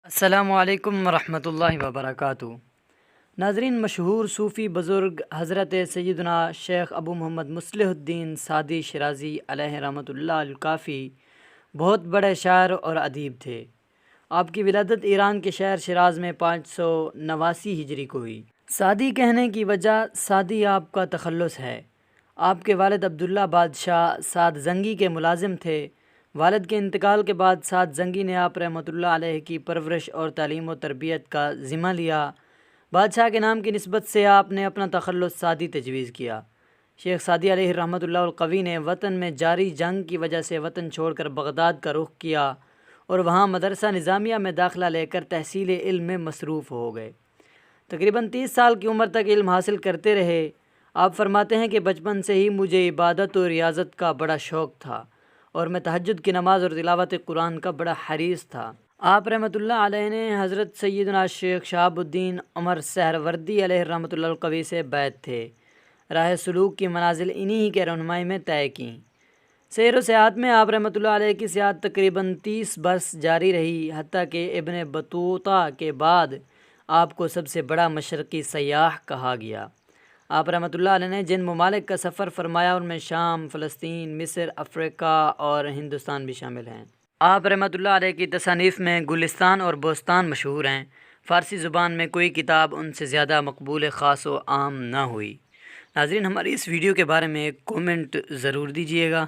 السلام علیکم ورحمۃ اللہ وبرکاتہ۔ ناظرین، مشہور صوفی بزرگ حضرت سیدنا شیخ ابو محمد مصلح الدین سعدی شیرازی علیہ رحمۃ اللہ الکافی بہت بڑے شاعر اور ادیب تھے۔ آپ کی ولادت ایران کے شہر شیراز میں 589 ہجری کو ہوئی۔ سعدی کہنے کی وجہ سعدی آپ کا تخلص ہے۔ آپ کے والد عبداللہ بادشاہ سعد زنگی کے ملازم تھے۔ والد کے انتقال کے بعد سعد زنگی نے آپ رحمۃ اللہ علیہ کی پرورش اور تعلیم و تربیت کا ذمہ لیا۔ بادشاہ کے نام کی نسبت سے آپ نے اپنا تخلص سعدی تجویز کیا۔ شیخ سعدی علیہ رحمۃ اللہ القوی نے وطن میں جاری جنگ کی وجہ سے وطن چھوڑ کر بغداد کا رخ کیا اور وہاں مدرسہ نظامیہ میں داخلہ لے کر تحصیل علم میں مصروف ہو گئے۔ تقریباً 30 سال کی عمر تک علم حاصل کرتے رہے۔ آپ فرماتے ہیں کہ بچپن سے ہی مجھے عبادت و ریاضت کا بڑا شوق تھا اور میں تہجد کی نماز اور تلاوت قرآن کا بڑا حریص تھا۔ آپ رحمۃ اللہ علیہ نے حضرت سیدنا شیخ شہاب الدین عمر سہروردی علیہ رحمۃ اللہ القوی سے بیعت تھے۔ راہ سلوک کی منازل انہی ہی کے رہنمائی میں طے کیں۔ سیر و سیاحت میں آپ رحمۃ اللہ علیہ کی سیاحت تقریباً 30 برس جاری رہی، حتیٰ کہ ابن بطوطہ کے بعد آپ کو سب سے بڑا مشرقی سیاح کہا گیا۔ آپ رحمۃ اللہ علیہ نے جن ممالک کا سفر فرمایا ان میں شام، فلسطین، مصر، افریقہ اور ہندوستان بھی شامل ہیں۔ آپ رحمۃ اللہ علیہ کی تصانیف میں گلستان اور بوستان مشہور ہیں۔ فارسی زبان میں کوئی کتاب ان سے زیادہ مقبول خاص و عام نہ ہوئی۔ ناظرین، ہماری اس ویڈیو کے بارے میں ایک کومنٹ ضرور دیجیے گا۔